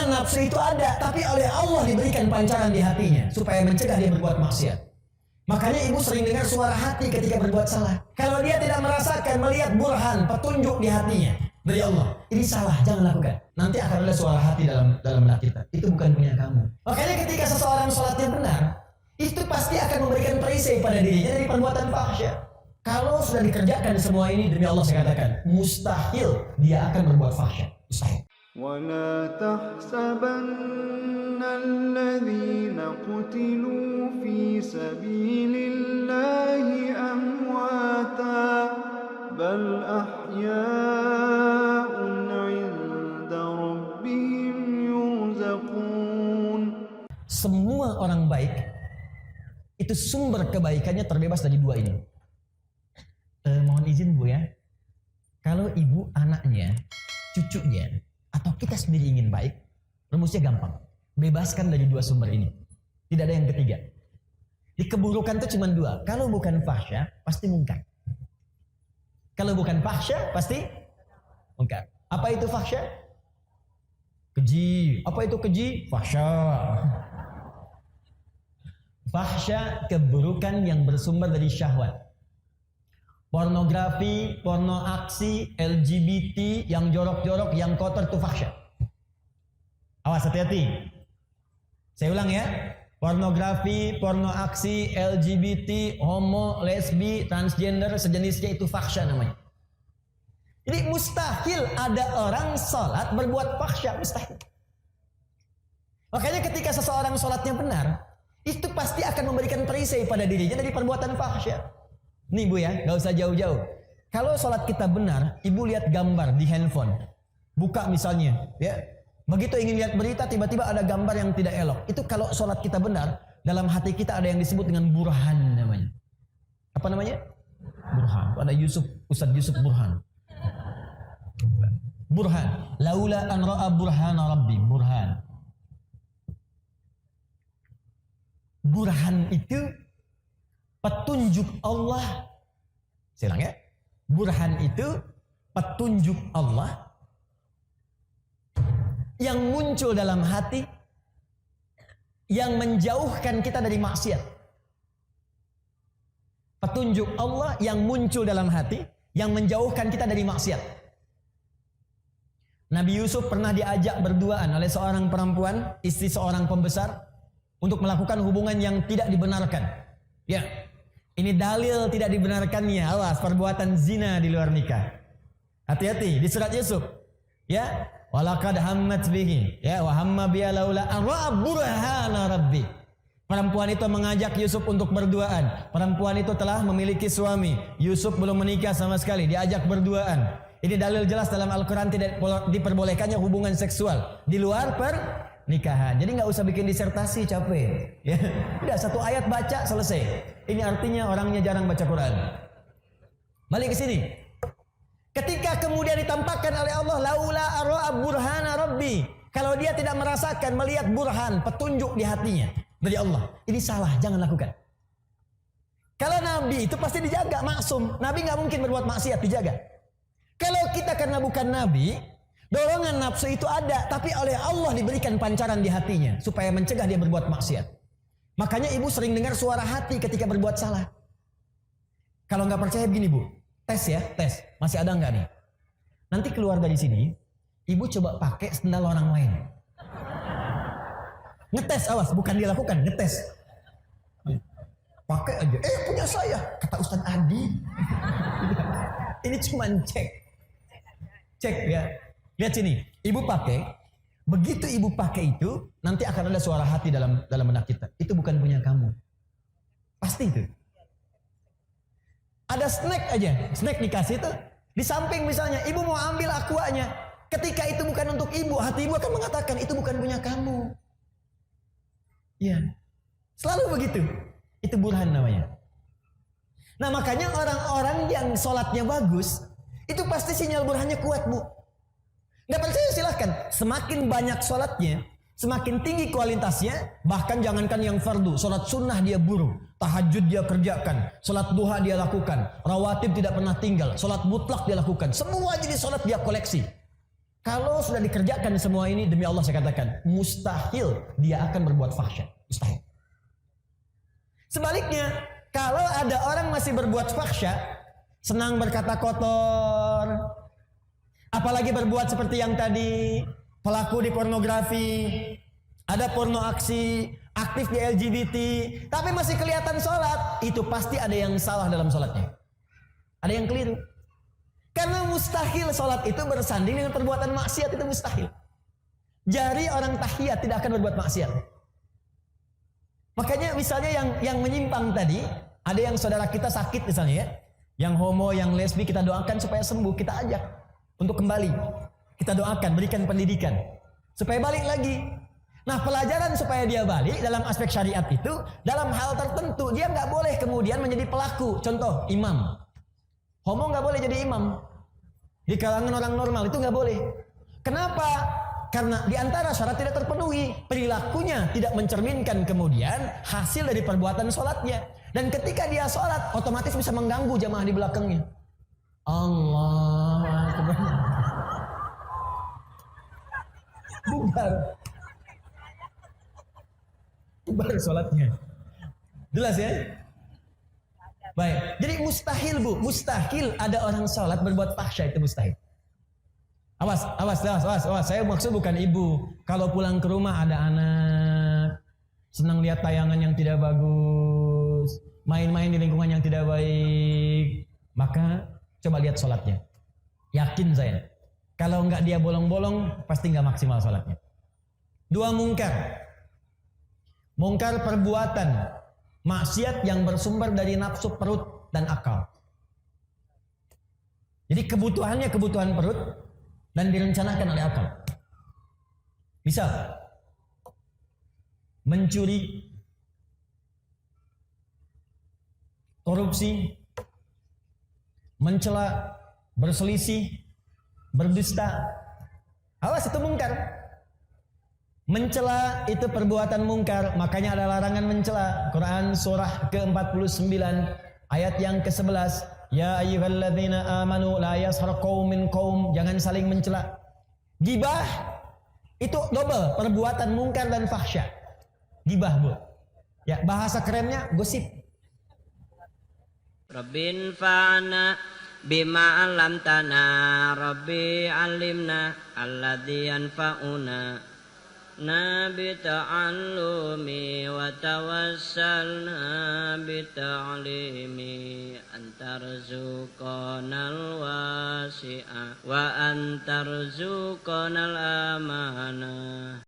Dorongan nafsu itu ada, tapi oleh Allah diberikan pancaran di hatinya supaya mencegah dia berbuat maksiat. Makanya ibu sering dengar suara hati ketika berbuat salah. Kalau dia tidak merasakan, melihat burhan, petunjuk di hatinya dari Allah, ini salah, jangan lakukan. Nanti akan ada suara hati dalam benak kita. Itu bukan punya kamu. Makanya ketika seseorang sholatnya benar, itu pasti akan memberikan perisai pada dirinya dari perbuatan fahsyat. Kalau sudah dikerjakan semua ini, demi Allah saya katakan, mustahil dia akan berbuat fahsyat. Mustahil. ولا تحسبن الذين قتلوا في سبيل الله أمواتا بل أحياء عند ربهم يرزقون. Semua orang baik itu sumber kebaikannya terbebas dari dua ini. Mohon izin Bu ya, kalau ibu anaknya, cucunya, atau kita sendiri ingin baik, rumusnya gampang. Bebaskan dari dua sumber ini. Tidak ada yang ketiga. Di keburukan itu cuma dua. Kalau bukan fahsya, pasti mungkar. Kalau bukan fahsya, pasti mungkar. Apa itu fahsya? Keji. Apa itu keji? Fahsya. Fahsya, keburukan yang bersumber dari syahwat. Pornografi, porno aksi, LGBT, yang jorok-jorok, yang kotor itu fahsyat. Awas, hati-hati. Saya ulang ya. Pornografi, porno aksi, LGBT, homo, lesbi, transgender, sejenisnya itu fahsyat namanya. Jadi mustahil ada orang sholat berbuat fahsyat, mustahil. Makanya ketika seseorang sholatnya benar, itu pasti akan memberikan perisai pada dirinya dari perbuatan fahsyat. Nih Bu ya, gak usah jauh-jauh. Kalau sholat kita benar, ibu lihat gambar di handphone. Buka misalnya, ya. Begitu ingin lihat berita, tiba-tiba ada gambar yang tidak elok. Itu kalau sholat kita benar, dalam hati kita ada yang disebut dengan burhan namanya. Apa namanya? Burhan. Ada Ustadz Yusuf Burhan. Burhan. Laula an ra'a burhana rabbi. Burhan. Burhan itu petunjuk Allah. Saya ulang ya. Burhan itu petunjuk Allah yang muncul dalam hati, yang menjauhkan kita dari maksiat. Petunjuk Allah yang muncul dalam hati, yang menjauhkan kita dari maksiat. Nabi Yusuf pernah diajak berduaan oleh seorang perempuan, istri seorang pembesar, untuk melakukan hubungan yang tidak dibenarkan. Ya. Ini dalil tidak dibenarkannya. Awas, perbuatan zina di luar nikah. Hati-hati di surat Yusuf. Ya, walaqad hammat bihi. Ya, wa hamma biya laula an ra'a burhana rabbi. Perempuan itu mengajak Yusuf untuk berduaan. Perempuan itu telah memiliki suami. Yusuf belum menikah sama sekali, diajak berduaan. Ini dalil jelas dalam Al-Qur'an tidak diperbolehkannya hubungan seksual di luar pernikahan. Jadi nggak usah bikin disertasi, capek. Ya, udah satu ayat baca selesai. Ini artinya orangnya jarang baca Quran. Balik ke sini. Ketika kemudian ditampakkan oleh Allah, laula ara'a burhana rabbi. Kalau dia tidak merasakan, melihat burhan, petunjuk di hatinya dari Allah, ini salah, jangan lakukan. Kalau Nabi itu pasti dijaga, maksum. Nabi nggak mungkin berbuat maksiat, dijaga. Kalau kita karena bukan Nabi, dorongan nafsu itu ada, tapi oleh Allah diberikan pancaran di hatinya supaya mencegah dia berbuat maksiat. Makanya ibu sering dengar suara hati ketika berbuat salah. Kalau nggak percaya begini Bu, tes ya, tes. Masih ada nggak nih? Nanti keluar dari sini, ibu coba pakai sendal orang lain. Ngetes, awas, bukan dilakukan, ngetes. Pakai aja, punya saya, kata Ustadz Adi. Ini cuma cek. Cek ya. Lihat sini, ibu pakai. Begitu ibu pakai itu, nanti akan ada suara hati dalam benak kita. Itu bukan punya kamu. Pasti itu. Ada snack aja, snack dikasih tuh. Di samping misalnya, ibu mau ambil aquanya. Ketika itu bukan untuk ibu, hati ibu akan mengatakan, itu bukan punya kamu. Iya. Selalu begitu. Itu burhan namanya. Nah makanya orang-orang yang sholatnya bagus, itu pasti sinyal burhannya kuat Bu. Nggak percaya silahkan. Semakin banyak sholatnya, semakin tinggi kualitasnya. Bahkan jangankan yang fardu, sholat sunnah dia buru, tahajud dia kerjakan, sholat duha dia lakukan, rawatib tidak pernah tinggal, sholat mutlak dia lakukan. Semua jadi sholat dia koleksi. Kalau sudah dikerjakan semua ini, demi Allah saya katakan, mustahil dia akan berbuat fahsyat. Mustahil. Sebaliknya, kalau ada orang masih berbuat fahsyat, senang berkata kotor, apalagi berbuat seperti yang tadi, pelaku di pornografi, ada porno aksi, aktif di LGBT, tapi masih kelihatan sholat, itu pasti ada yang salah dalam sholatnya. Ada yang keliru. Karena mustahil sholat itu bersanding dengan perbuatan maksiat, itu mustahil. Jari orang tahiyat tidak akan berbuat maksiat. Makanya misalnya yang menyimpang tadi, ada yang saudara kita sakit misalnya ya, yang homo, yang lesbi, kita doakan supaya sembuh, kita ajak untuk kembali. Kita doakan, berikan pendidikan supaya balik lagi. Nah, pelajaran supaya dia balik dalam aspek syariat itu, dalam hal tertentu dia nggak boleh kemudian menjadi pelaku. Contoh, imam. Homo nggak boleh jadi imam. Di kalangan orang normal itu nggak boleh. Kenapa? Karena di antara syarat tidak terpenuhi, perilakunya tidak mencerminkan kemudian hasil dari perbuatan sholatnya. Dan ketika dia sholat, otomatis bisa mengganggu jamaah di belakangnya. Allah Akbar. Bubar sholatnya. Jelas ya? Baik, jadi mustahil Bu, mustahil ada orang sholat berbuat fahsyat, itu mustahil. Awas. Saya maksud bukan ibu. Kalau pulang ke rumah ada anak, senang lihat tayangan yang tidak bagus, main-main di lingkungan yang tidak baik, maka coba lihat sholatnya. Yakin saya, kalau enggak dia bolong-bolong, pasti enggak maksimal sholatnya. 2 mungkar. Mungkar perbuatan maksiat yang bersumber dari nafsu perut dan akal. Jadi kebutuhannya kebutuhan perut dan direncanakan oleh akal. Misal mencuri, korupsi, mencela, berselisih, berdusta. Awas, itu mungkar. Mencela itu perbuatan mungkar, makanya ada larangan mencela. Quran surah ke-49 ayat yang ke-11. Ya ayyuhalladzina amanu la yaskhar qaumin qaum, jangan saling mencela. Gibah itu double, perbuatan mungkar dan fahsya. Gibah, Bu. Ya, bahasa kerennya gosip. Rabbin fa'ana bima 'allamtana, Rabbi 'allimna alladzi yanfa'una. Bita'allumi wa tawassalna bita'limi antarzuqanal wasi'a wa antarzuqanal amana